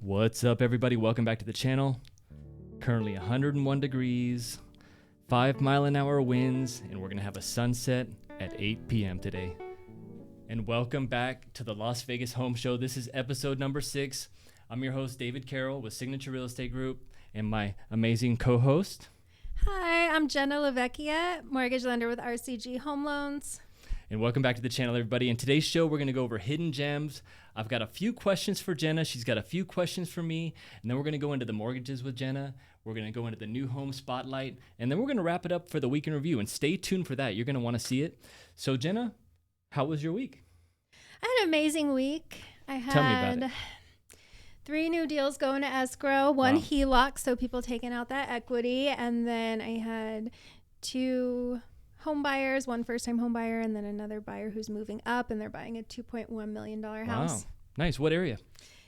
What's up, everybody? Welcome back to the channel. Currently 101 degrees, 5-mile-an-hour winds, and we're going to have a sunset at 8 p.m. today. And welcome back to the Las Vegas Home Show. This is episode number 6. I'm your host, David Carroll with Signature Real Estate Group, and my amazing co-host. Hi, I'm Jenna Lavecchia, mortgage lender with RCG Home Loans. And welcome back to the channel, everybody. In today's show, we're going to go over hidden gems. I've got a few questions for Jenna. She's got a few questions for me. And then we're going to go into the mortgages with Jenna. We're going to go into the new home spotlight. And then we're going to wrap it up for the week in review. And stay tuned for that. You're going to want to see it. So, Jenna, how was your week? I had an amazing week. Tell me about it. 3 new deals going to escrow, one HELOC, so people taking out that equity. And then I had 2 home buyers, one first-time home buyer, and then another buyer who's moving up, and they're buying a $2.1 million house. Wow. Nice. What area?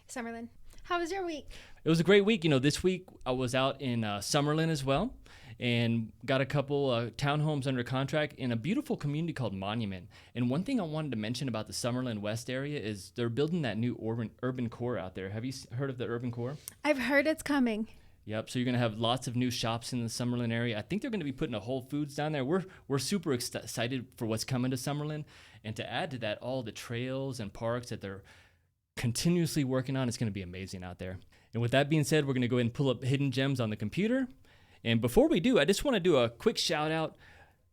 Summerlin. How was your week? It was a great week. You know, this week I was out in Summerlin as well and got a couple townhomes under contract in a beautiful community called Monument. And one thing I wanted to mention about the Summerlin West area is they're building that new urban core out there. Have you heard of the urban core? I've heard it's coming. Yep. So you're going to have lots of new shops in the Summerlin area. I think they're going to be putting a Whole Foods down there. We're super excited for what's coming to Summerlin. And to add to that, all the trails and parks that they're continuously working on, it's going to be amazing out there. And with that being said, we're going to go ahead and pull up hidden gems on the computer. And before we do, I just want to do a quick shout out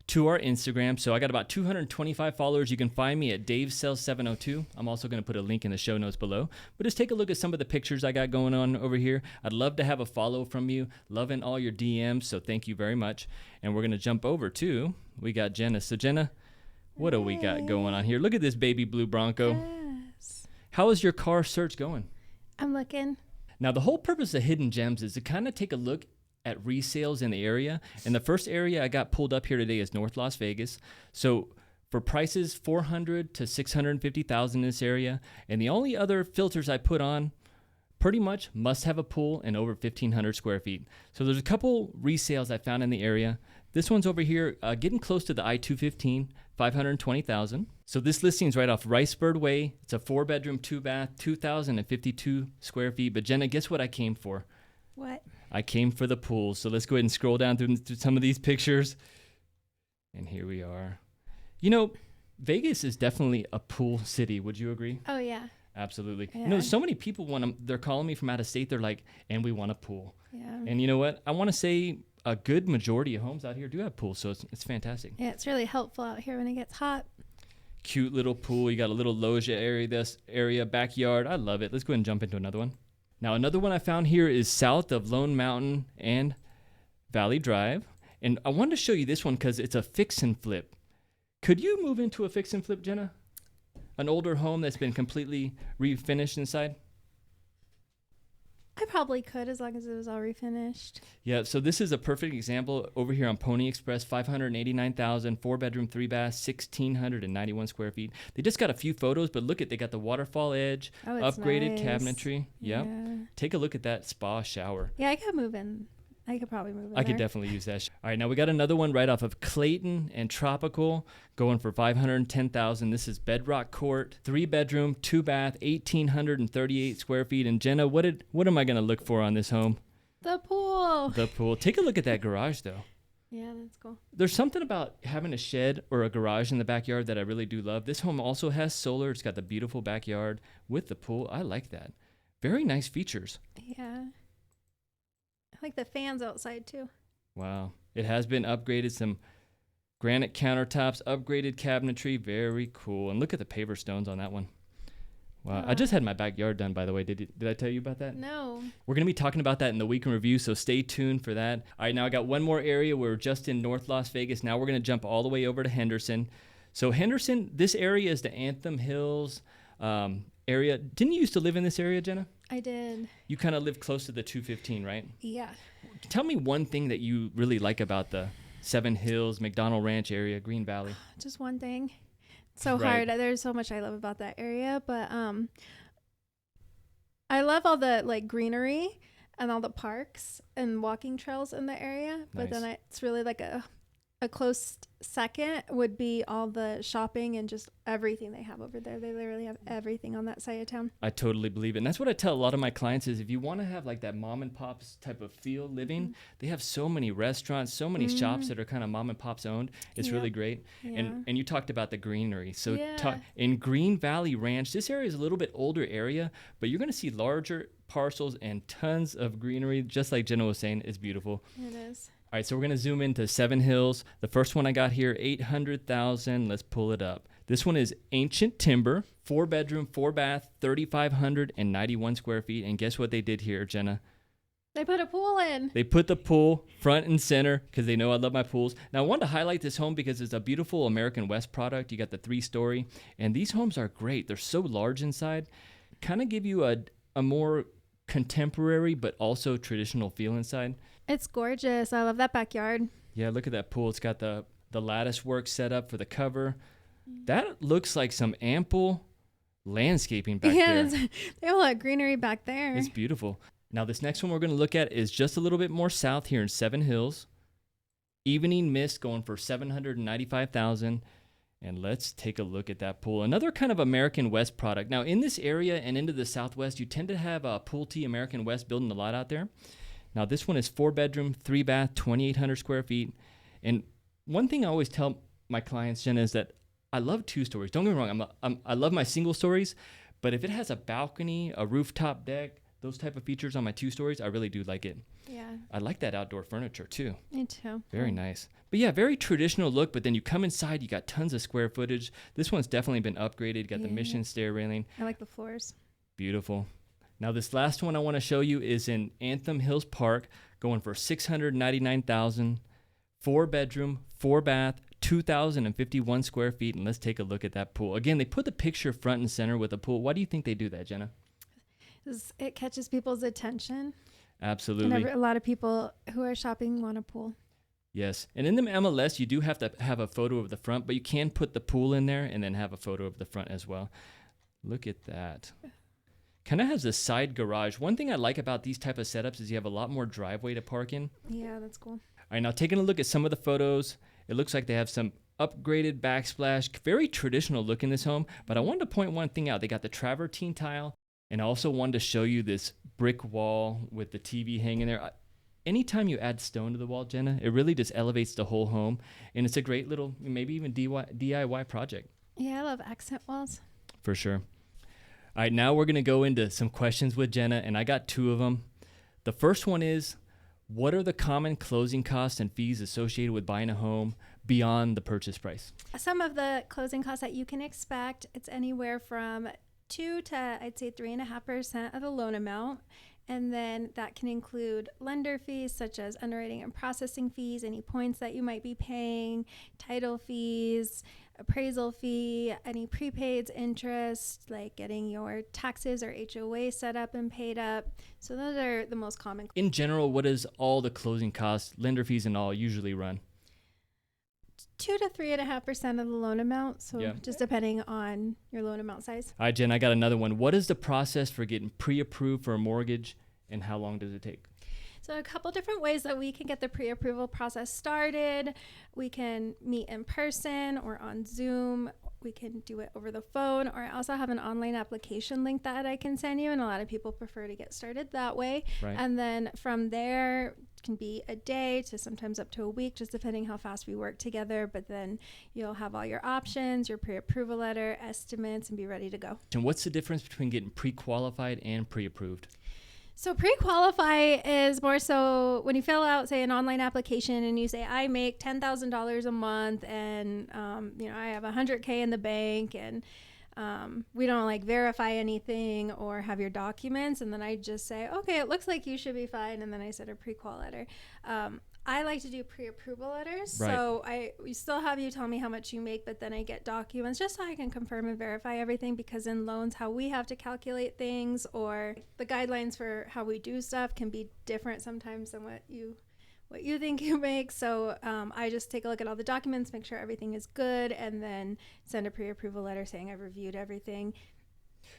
to our Instagram. So I got about 225 followers. You can find me at DaveSells702. I'm also going to put a link in the show notes below. But just take a look at some of the pictures I got going on over here. I'd love to have a follow from you. Loving all your DMs, so thank you very much. And we're going to jump over to, we got Jenna. So Jenna, what do we got going on here? Look at this baby blue Bronco. Yes. How is your car search going? I'm looking. Now, the whole purpose of Hidden Gems is to kind of take a look at resales in the area. And the first area I got pulled up here today is North Las Vegas. So for prices, $400,000 to $650,000 in this area. And the only other filters I put on pretty much must have a pool and over 1,500 square feet. So there's a couple resales I found in the area. This one's over here, getting close to the I-215, $520,000. So this listing's right off Ricebird Way. It's a 4-bedroom, 2-bath, 2,052 square feet. But Jenna, guess what I came for? What? I came for the pool. So let's go ahead and scroll down through some of these pictures. And here we are. You know, Vegas is definitely a pool city. Would you agree? Oh, yeah. Absolutely. Yeah. You know, so many people they're calling me from out of state. They're like, and we want a pool. Yeah. And you know what? I want to say a good majority of homes out here do have pools. So it's fantastic. Yeah, it's really helpful out here when it gets hot. Cute little pool. You got a little loggia area, backyard. I love it. Let's go ahead and jump into another one. Now, another one I found here is south of Lone Mountain and Valley Drive. And I wanted to show you this one because it's a fix and flip. Could you move into a fix and flip, Jenna? An older home that's been completely refinished inside? I probably could as long as it was all refinished. Yeah, so this is a perfect example over here on Pony Express, $589,000, 4-bedroom, 3-bath, 1,691 square feet. They just got a few photos, but look at, they got the waterfall edge, upgraded nice. Cabinetry. Yep. Yeah. Take a look at that spa shower. Yeah, I could move in. I could probably move in I could definitely use that. All right, now we got another one right off of Clayton and Tropical going for $510,000. This is Bedrock Court, 3-bedroom, 2-bath, 1,838 square feet. And Jenna, what am I going to look for on this home? The pool. The pool. Take a look at that garage, though. Yeah, that's cool. There's something about having a shed or a garage in the backyard that I really do love. This home also has solar. It's got the beautiful backyard with the pool. I like that. Very nice features. Yeah. I like the fans outside, too. Wow. It has been upgraded. Some granite countertops, upgraded cabinetry. Very cool. And look at the paver stones on that one. Wow. I just had my backyard done, by the way. Did I tell you about that? No. We're going to be talking about that in the week in review, so stay tuned for that. All right, now I got one more area. We're just in North Las Vegas. Now we're going to jump all the way over to Henderson. So Henderson, this area is the Anthem Hills area. Didn't you used to live in this area, Jenna? I did. You kind of live close to the 215, right? Yeah. Tell me one thing that you really like about the Seven Hills, McDonald Ranch area, Green Valley. Just one thing. It's so hard. There's so much I love about that area, but I love all the greenery and all the parks and walking trails in the area. But then it's really like a a close second would be all the shopping and just everything they have over there. They literally have everything on that side of town. I totally believe it. And that's what I tell a lot of my clients is if you want to have like that mom and pops type of feel living, they have so many restaurants, so many shops that are kind of mom and pops owned. It's really great. Yeah. And you talked about the greenery. So Yeah. in Green Valley Ranch, this area is a little bit older area, but you're going to see larger parcels and tons of greenery. Just like Jenna was saying, it's beautiful. It is. All right, so we're going to zoom into Seven Hills. The first one I got here, 800,000. Let's pull it up. This one is ancient timber, 4-bedroom, 4-bath, 3,591 square feet. And guess what they did here, Jenna? They put a pool in. They put the pool front and center because they know I love my pools. Now, I wanted to highlight this home because it's a beautiful American West product. You got the 3-story, and these homes are great. They're so large inside, kind of give you a more contemporary but also traditional feel inside. It's gorgeous. I love that backyard. Yeah, look at that pool. It's got the lattice work set up for the cover. That looks like some ample landscaping back there. They have a lot of greenery back there. It's beautiful. Now, this next one we're going to look at is just a little bit more south here in Seven Hills. Evening Mist going for $795,000. And let's take a look at that pool. Another kind of American West product. Now, in this area and into the Southwest, you tend to have a Pulte American West building a lot out there. Now, this one is 4-bedroom, 3-bath, 2,800 square feet. And one thing I always tell my clients, Jenna, is that I love 2 stories. Don't get me wrong. I love my single stories. But if it has a balcony, a rooftop deck, those type of features on my 2 stories, I really do like it. Yeah. I like that outdoor furniture, too. Me too. Very nice. But yeah, very traditional look. But then you come inside, you got tons of square footage. This one's definitely been upgraded. Got the Mission stair railing. I like the floors. Beautiful. Now, this last one I want to show you is in Anthem Hills Park, going for $699,000, 4-bedroom, 4-bath, 2,051 square feet. And let's take a look at that pool. Again, they put the picture front and center with a pool. Why do you think they do that, Jenna? It catches people's attention. Absolutely. And a lot of people who are shopping want a pool. Yes. And in the MLS, you do have to have a photo of the front, but you can put the pool in there and then have a photo of the front as well. Look at that. Kind of has a side garage. One thing I like about these type of setups is you have a lot more driveway to park in. Yeah, that's cool. All right, now taking a look at some of the photos, it looks like they have some upgraded backsplash, very traditional look in this home, but I wanted to point one thing out. They got the travertine tile, and I also wanted to show you this brick wall with the TV hanging there. Anytime you add stone to the wall, Jenna, it really just elevates the whole home, and it's a great little, maybe even DIY project. Yeah, I love accent walls. For sure. All right, now we're going to go into some questions with Jenna, and I got 2 of them. The first one is, what are the common closing costs and fees associated with buying a home beyond the purchase price? Some of the closing costs that you can expect, it's anywhere from 2 to, I'd say, 3.5% of the loan amount. And then that can include lender fees such as underwriting and processing fees, any points that you might be paying, title fees, appraisal fee, any prepaids, interest, like getting your taxes or HOA set up and paid up. So those are the most common. In general, what does all the closing costs, lender fees and all usually run? 2 to 3.5% of the loan amount. So just depending on your loan amount size. All right, Jen, I got another one. What is the process for getting pre-approved for a mortgage and how long does it take? So a couple different ways that we can get the pre-approval process started. We can meet in person or on Zoom. We can do it over the phone, or I also have an online application link that I can send you, and a lot of people prefer to get started that way. Right. And then from there, it can be a day to sometimes up to a week, just depending how fast we work together. But then you'll have all your options, your pre-approval letter, estimates, and be ready to go. And what's the difference between getting pre-qualified and pre-approved? So pre-qualify is more so when you fill out, say, an online application and you say, I make $10,000 a month and, I have $100K in the bank and we don't like verify anything or have your documents. And then I just say, okay, it looks like you should be fine. And then I send a pre-qual letter. I like to do pre-approval letters. Right. So we still have you tell me how much you make, but then I get documents just so I can confirm and verify everything, because in loans, how we have to calculate things or the guidelines for how we do stuff can be different sometimes than what you think you make. So I just take a look at all the documents, make sure everything is good, and then send a pre-approval letter saying I've reviewed everything.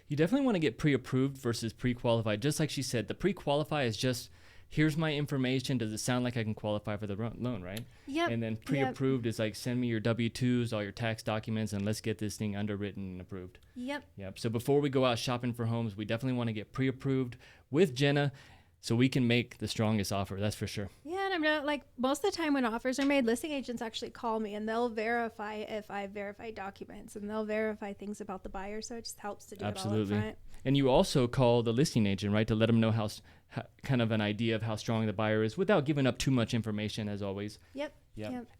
You definitely want to get pre-approved versus pre-qualified. Just like she said, the pre-qualify is just here's my information. Does it sound like I can qualify for the loan, right? Yep. And then pre-approved is like, send me your W-2s, all your tax documents, and let's get this thing underwritten and approved. Yep. So before we go out shopping for homes, we definitely want to get pre-approved with Jenna so we can make the strongest offer. That's for sure. Yeah, and I'm not like, most of the time when offers are made, listing agents actually call me and they'll verify if I verify documents, and they'll verify things about the buyer. So it just helps to do it all up front. And you also call the listing agent, right, to let them know how kind of an idea of how strong the buyer is without giving up too much information, as always. Yep.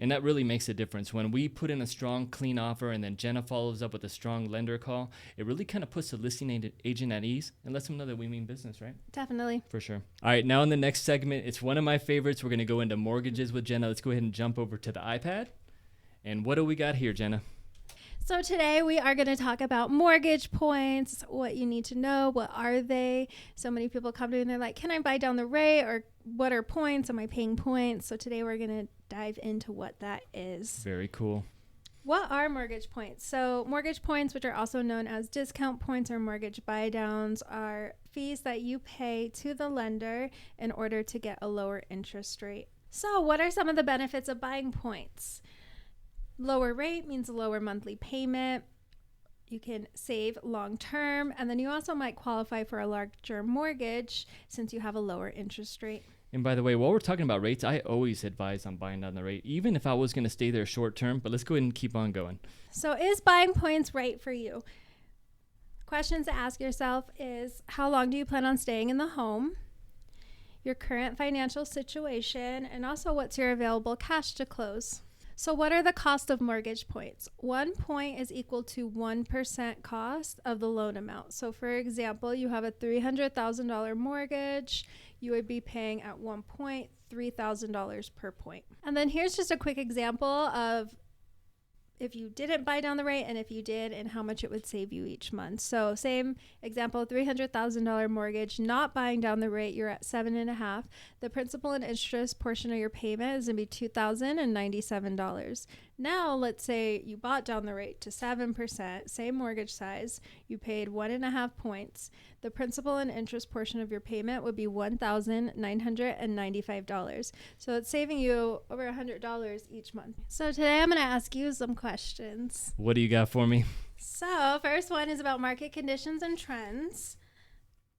And that really makes a difference. When we put in a strong, clean offer and then Jenna follows up with a strong lender call, it really kind of puts the listing agent at ease and lets them know that we mean business, right? Definitely. For sure. All right, now in the next segment, it's one of my favorites. We're going to go into mortgages with Jenna. Let's go ahead and jump over to the iPad. And what do we got here, Jenna? So today we are going to talk about mortgage points, what you need to know, what are they? So many people come to me and they're like, can I buy down the rate, or what are points? Am I paying points? So today we're going to dive into what that is. Very cool. What are mortgage points? So mortgage points, which are also known as discount points or mortgage buy downs, are fees that you pay to the lender in order to get a lower interest rate. So what are some of the benefits of buying points? Lower rate means a lower monthly payment. You can save long term, and then you also might qualify for a larger mortgage since you have a lower interest rate. And by the way, while we're talking about rates, I always advise on buying down the rate, even if I was going to stay there short term. But let's go ahead and keep on going. So is buying points right for you? Questions to ask yourself is, how long do you plan on staying in the home? Your current financial situation, and also what's your available cash to close? So what are the cost of mortgage points? 1 point is equal to 1% cost of the loan amount. So for example, you have a $300,000 mortgage, you would be paying at 1 point $3,000 per point. And then here's just a quick example of if you didn't buy down the rate and if you did, and how much it would save you each month. So same example, $300,000 mortgage, not buying down the rate, you're at 7.5. The principal and interest portion of your payment is going to be $2,097. Now, let's say you bought down the rate to 7%, same mortgage size, you paid 1.5 points. The principal and interest portion of your payment would be $1,995. So it's saving you over $100 each month. So today I'm going to ask you some questions. What do you got for me? So first one is about market conditions and trends.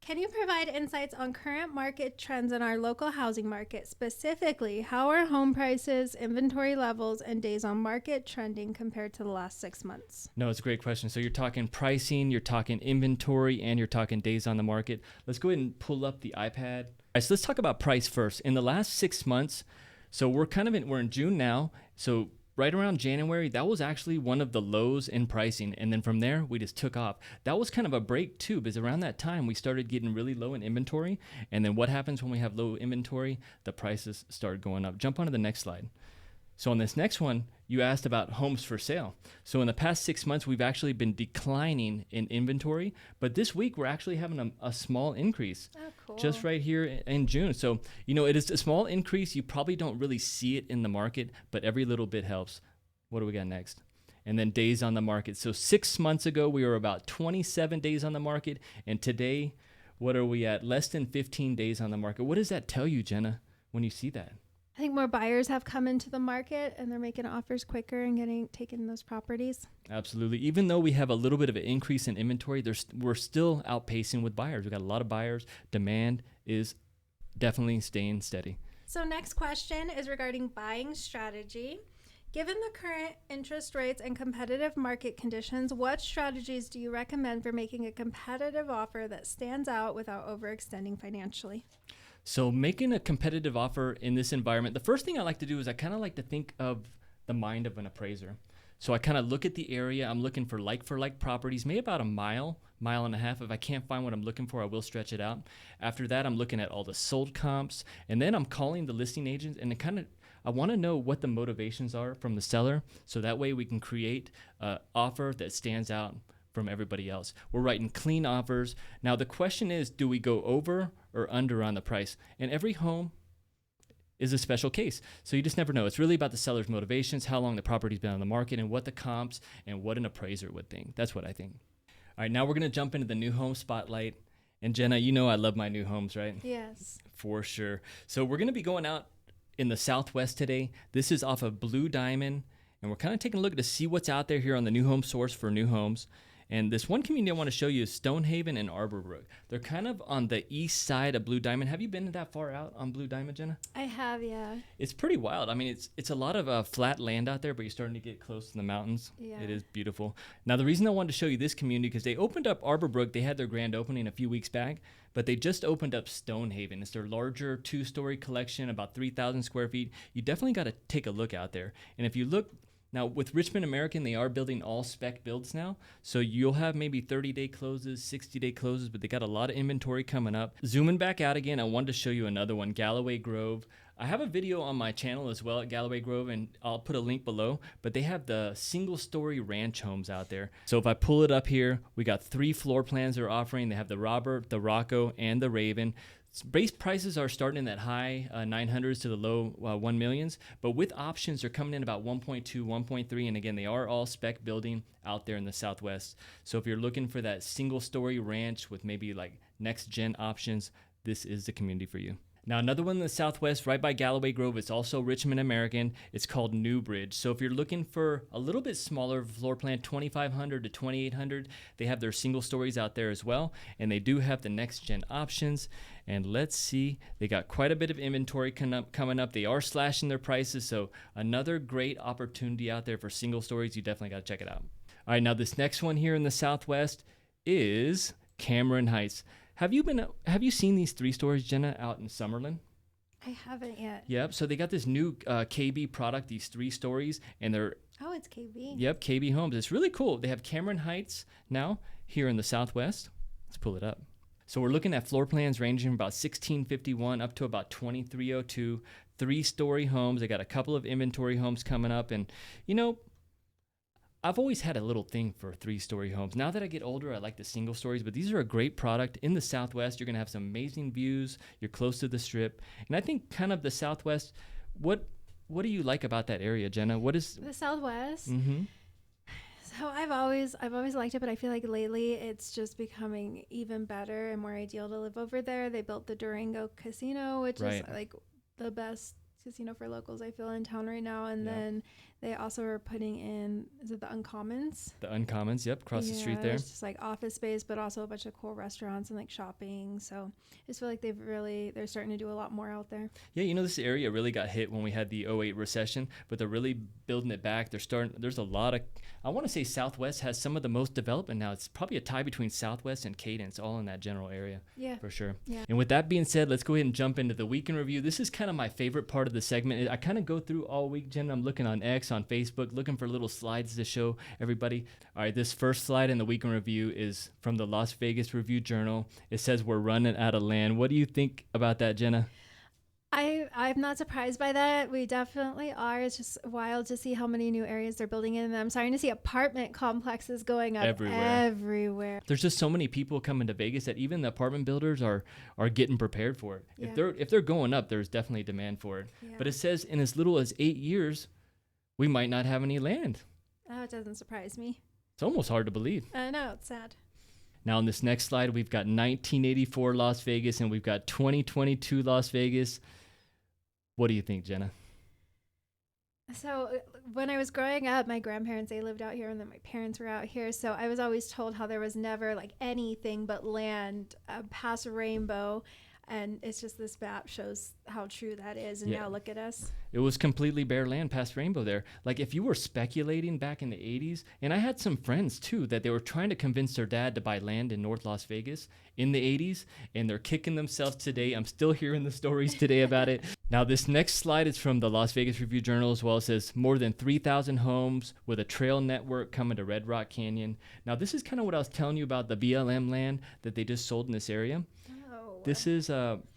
Can you provide insights on current market trends in our local housing market? Specifically, how are home prices, inventory levels, and days on market trending compared to the last 6 months? No, it's a great question. So you're talking pricing, you're talking inventory, and you're talking days on the market. Let's go ahead and pull up the iPad. All right, so let's talk about price first. In the last 6 months, so we're in June now. So right around January, that was actually one of the lows in pricing. And then from there, we just took off. That was kind of a break too, because around that time, we started getting really low in inventory. And then what happens when we have low inventory? The prices start going up. Jump onto the next slide. So on this next one, you asked about homes for sale. So in the past 6 months, we've actually been declining in inventory. But this week, we're actually having a small increase. Oh, cool. Just right here in June. So, it is a small increase. You probably don't really see it in the market, but every little bit helps. What do we got next? And then days on the market. So 6 months ago, we were about 27 days on the market. And today, what are we at? Less than 15 days on the market. What does that tell you, Jenna, when you see that? I think more buyers have come into the market and they're making offers quicker and taking those properties. Absolutely. Even though we have a little bit of an increase in inventory, we're still outpacing with buyers. We've got a lot of buyers. Demand is definitely staying steady. So next question is regarding buying strategy. Given the current interest rates and competitive market conditions, what strategies do you recommend for making a competitive offer that stands out without overextending financially? So making a competitive offer in this environment, the first thing I like to do is I kind of like to think of the mind of an appraiser. So I kind of look at the area. I'm looking for like properties, maybe about a mile and a half. If I can't find what I'm looking for, I will stretch it out. After that, I'm looking at all the sold comps, and then I'm calling the listing agents, and I want to know what the motivations are from the seller, so that way we can create an offer that stands out from everybody else. We're writing clean offers. Now the question is, do we go over or under on the price? And every home is a special case. So you just never know. It's really about the seller's motivations, how long the property's been on the market, and what the comps and what an appraiser would think. That's what I think. All right, now we're going to jump into the new home spotlight. And Jenna, you know I love my new homes, right? Yes. For sure. So we're going to be going out in the Southwest today. This is off of Blue Diamond, and we're kind of taking a look to see what's out there here on the new home source for new homes. And this one community I want to show you is Stonehaven and Arborbrook. They're kind of on the east side of Blue Diamond. Have you been that far out on Blue Diamond, Jenna? I have, yeah. It's pretty wild. I mean, it's a lot of flat land out there, but you're starting to get close to the mountains. Yeah. It is beautiful. Now, the reason I wanted to show you this community, because they opened up Arborbrook. They had their grand opening a few weeks back, but they just opened up Stonehaven. It's their larger two-story collection, about 3,000 square feet. You definitely got to take a look out there. And if you look, now, with Richmond American, they are building all spec builds now. So you'll have maybe 30-day closes, 60-day closes, but they got a lot of inventory coming up. Zooming back out again, I wanted to show you another one, Galloway Grove. I have a video on my channel as well at Galloway Grove, and I'll put a link below. But they have the single-story ranch homes out there. So if I pull it up here, we got 3 floor plans they're offering. They have the Robert, the Rocco, and the Raven. Base prices are starting in that high 900s to the low 1 millions, but with options, they're coming in about 1.2, 1.3, and again, they are all spec building out there in the Southwest. So if you're looking for that single-story ranch with maybe like next-gen options, this is the community for you. Now, another one in the Southwest, right by Galloway Grove, it's also Richmond American. It's called Newbridge. So if you're looking for a little bit smaller floor plan, 2,500 to 2,800, they have their single stories out there as well. And they do have the next-gen options. And let's see, they got quite a bit of inventory coming up. They are slashing their prices. So another great opportunity out there for single stories. You definitely got to check it out. All right, now this next one here in the Southwest is Cameron Heights. Have you seen these 3 stories, Jenna, out in Summerlin? I haven't yet. Yep. So they got this new KB product, these 3 stories, and they're... Oh, it's KB. Yep, KB Homes. It's really cool. They have Cameron Heights now here in the Southwest. Let's pull it up. So we're looking at floor plans ranging from about 1651 up to about 2302. 3-story homes. They got a couple of inventory homes coming up, and you know, I've always had a little thing for 3-story homes. Now that I get older, I like the single stories, but these are a great product. In the Southwest, you're going to have some amazing views. You're close to the Strip. And I think kind of the Southwest, what do you like about that area, Jenna? What is... The Southwest? Mm-hmm. So I've always liked it, but I feel like lately it's just becoming even better and more ideal to live over there. They built the Durango Casino, which is like the best casino for locals, I feel, in town right now. And then they also are putting in, is it the Uncommons? The Uncommons, yep, across the street there. It's just like office space, but also a bunch of cool restaurants and like shopping. So I just feel like they're starting to do a lot more out there. Yeah, you know, this area really got hit when we had the '08 recession, but they're really building it back. There's a lot of, I want to say Southwest has some of the most development now. It's probably a tie between Southwest and Cadence, all in that general area. Yeah. For sure. Yeah. And with that being said, let's go ahead and jump into the weekend review. This is kind of my favorite part of the segment. I kind of go through all week, Jen. I'm looking on X, on Facebook, looking for little slides to show everybody. All right, this first slide in the weekend review is from the Las Vegas Review Journal. It says we're running out of land. What do you think about that, Jenna? I'm not surprised by that. We definitely are. It's just wild to see how many new areas they're building in. And I'm starting to see apartment complexes going up everywhere. There's just so many people coming to Vegas that even the apartment builders are getting prepared for it. Yeah. If they're going up, there's definitely demand for it. Yeah. But it says in as little as 8 years, we might not have any land. Oh, it doesn't surprise me. It's almost hard to believe. I know, it's sad. Now, on this next slide, we've got 1984 Las Vegas, and we've got 2022 Las Vegas. What do you think, Jenna? So when I was growing up, my grandparents, they lived out here, and then my parents were out here. So I was always told how there was never like anything but land past a rainbow. And it's just this map shows how true that is. And now look at us. It was completely bare land past Rainbow there. Like if you were speculating back in the 80s, and I had some friends too, that they were trying to convince their dad to buy land in North Las Vegas in the 80s, and they're kicking themselves today. I'm still hearing the stories today about it. Now this next slide is from the Las Vegas Review Journal as well. It says more than 3,000 homes with a trail network coming to Red Rock Canyon. Now this is kind of what I was telling you about the BLM land that they just sold in this area. This is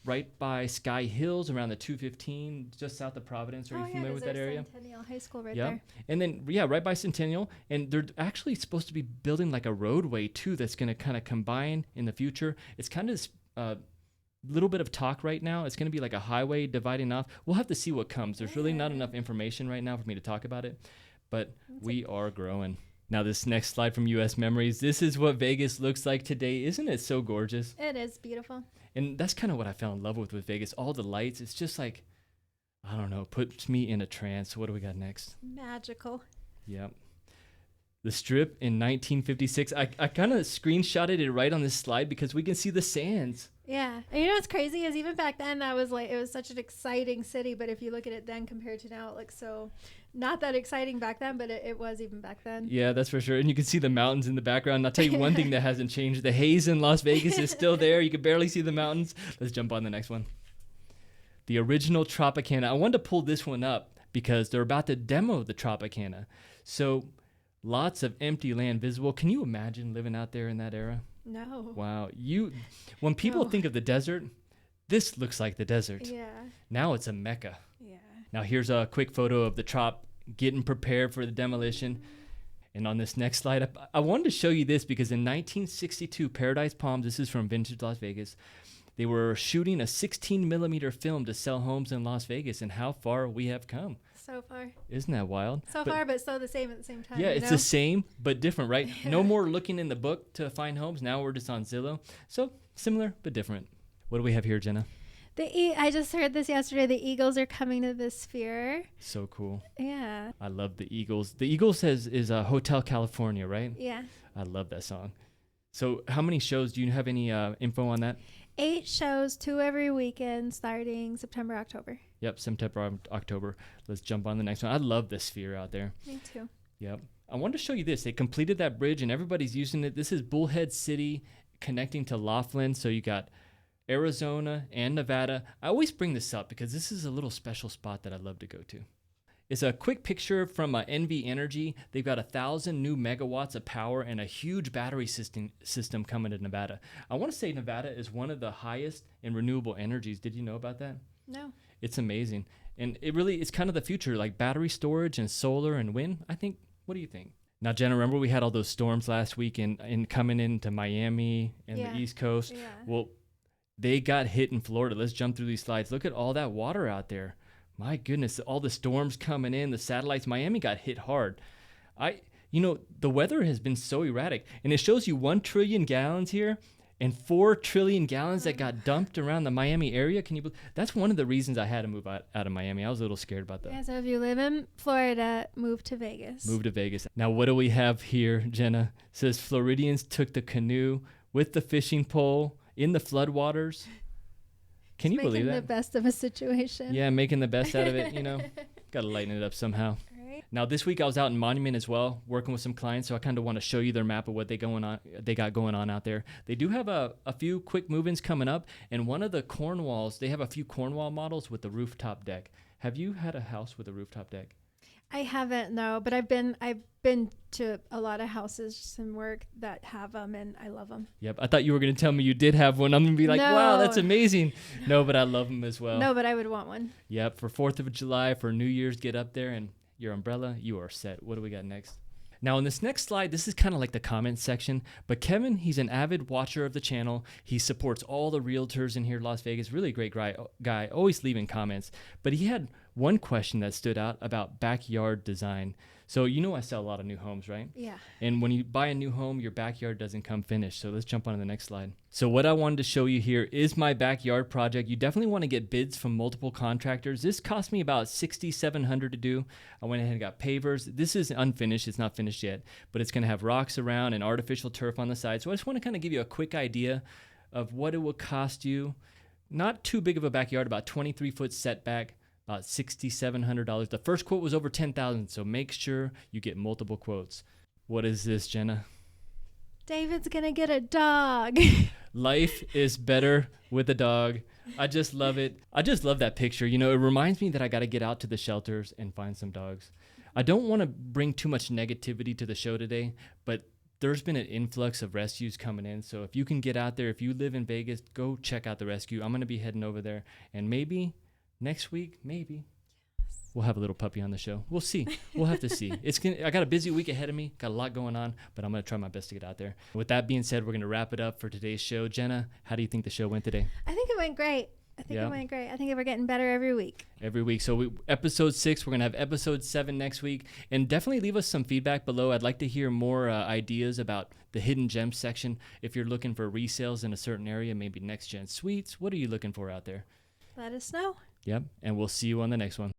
right by Sky Hills around the 215, just south of Providence. Are you familiar with that area? Centennial High School right there. And then, right by Centennial. And they're actually supposed to be building like a roadway, too, that's going to kind of combine in the future. It's kind of this little bit of talk right now. It's going to be like a highway dividing off. We'll have to see what comes. There's really not enough information right now for me to talk about it. But we are growing. Now this next slide from US Memories, this is what Vegas looks like today. Isn't it so gorgeous? It is beautiful. And that's kind of what I fell in love with Vegas. All the lights, it's just like, I don't know, puts me in a trance. What do we got next? Magical. Yep. The Strip in 1956. I kind of screenshotted it right on this slide because we can see the sands. Yeah. And you know what's crazy is even back then that was like, it was such an exciting city, but if you look at it then compared to now, it looks so not that exciting back then, but it was even back then. Yeah, that's for sure. And you can see the mountains in the background. And I'll tell you one thing that hasn't changed. The haze in Las Vegas is still there. You can barely see the mountains. Let's jump on the next one. The original Tropicana. I wanted to pull this one up because they're about to demo the Tropicana. So lots of empty land visible. Can you imagine living out there in that era? No. Wow. When people think of the desert, this looks like the desert. Yeah. Now it's a mecca. Yeah. Now here's a quick photo of the Trop getting prepared for the demolition. And on this next slide, I wanted to show you this because in 1962, Paradise Palms, this is from Vintage Las Vegas, they were shooting a 16 millimeter film to sell homes in Las Vegas, and how far we have come. So far. Isn't that wild? But still the same at the same time. Yeah, it's the same, but different, right? No more looking in the book to find homes. Now we're just on Zillow. So similar, but different. What do we have here, Jenna? I just heard this yesterday. The Eagles are coming to the Sphere. So cool. Yeah. I love the Eagles. The Eagles is Hotel California, right? Yeah. I love that song. So how many shows? Do you have any info on that? 8 shows, 2 every weekend, starting September, October. Yep, September, October. Let's jump on the next one. I love the Sphere out there. Me too. Yep. I wanted to show you this. They completed that bridge, and everybody's using it. This is Bullhead City connecting to Laughlin. So you got Arizona and Nevada. I always bring this up because this is a little special spot that I love to go to. It's a quick picture from NV Energy. They've got 1,000 new megawatts of power and a huge battery system coming to Nevada. I want to say Nevada is one of the highest in renewable energies. Did you know about that? No. It's amazing. And it's kind of the future, like battery storage and solar and wind. I think, what do you think? Now, Jenna, remember we had all those storms last week in coming into Miami and the East Coast? Yeah. Well, they got hit in Florida. Let's jump through these slides. Look at all that water out there. My goodness, all the storms coming in, the satellites. Miami got hit hard. The weather has been so erratic. And it shows you 1 trillion gallons here and 4 trillion gallons that got dumped around the Miami area. That's one of the reasons I had to move out of Miami. I was a little scared about that. Yeah, so if you live in Florida, move to Vegas. Move to Vegas. Now, what do we have here, Jenna? It says Floridians took the canoe with the fishing pole in the floodwaters. Can you believe that? Making the best of a situation. Yeah, making the best out of it, Got to lighten it up somehow. Right. Now, this week I was out in Monument as well, working with some clients, so I kind of want to show you their map of what they got going on out there. They do have a few quick move-ins coming up, and one of the Cornwalls, they have a few Cornwall models with the rooftop deck. Have you had a house with a rooftop deck? I haven't, no, but I've been to a lot of houses and work that have them, and I love them. Yep, I thought you were going to tell me you did have one. I'm going to be like, no. Wow, that's amazing. No, but I love them as well. No, but I would want one. Yep, for 4th of July, for New Year's, get up there, and your umbrella, you are set. What do we got next? Now, in this next slide, this is kind of like the comment section, but Kevin, he's an avid watcher of the channel. He supports all the realtors in here in Las Vegas. Really great guy, always leaving comments. But he had one question that stood out about backyard design. So I sell a lot of new homes, right? Yeah. And when you buy a new home, your backyard doesn't come finished. So let's jump on to the next slide. So what I wanted to show you here is my backyard project. You definitely want to get bids from multiple contractors. This cost me about $6,700 to do. I went ahead and got pavers. This is unfinished. It's not finished yet, but it's going to have rocks around and artificial turf on the side. So I just want to kind of give you a quick idea of what it will cost you. Not too big of a backyard, about 23-foot setback. About $6,700. The first quote was over $10,000, so make sure you get multiple quotes. What is this, Jenna? David's gonna get a dog. Life is better with a dog. I just love it. I just love that picture. It reminds me that I got to get out to the shelters and find some dogs. I don't want to bring too much negativity to the show today, but there's been an influx of rescues coming in. So if you can get out there, if you live in Vegas, go check out the rescue. I'm going to be heading over there, and maybe next week, we'll have a little puppy on the show. We'll see. We'll have to see. I got a busy week ahead of me. Got a lot going on, but I'm going to try my best to get out there. With that being said, we're going to wrap it up for today's show. Jenna, how do you think the show went today? I think it went great. I think it went great. I think we're getting better every week. Every week. So episode 6, we're going to have episode 7 next week. And definitely leave us some feedback below. I'd like to hear more ideas about the hidden gems section. If you're looking for resales in a certain area, maybe next gen suites, what are you looking for out there? Let us know. Yep. And we'll see you on the next one.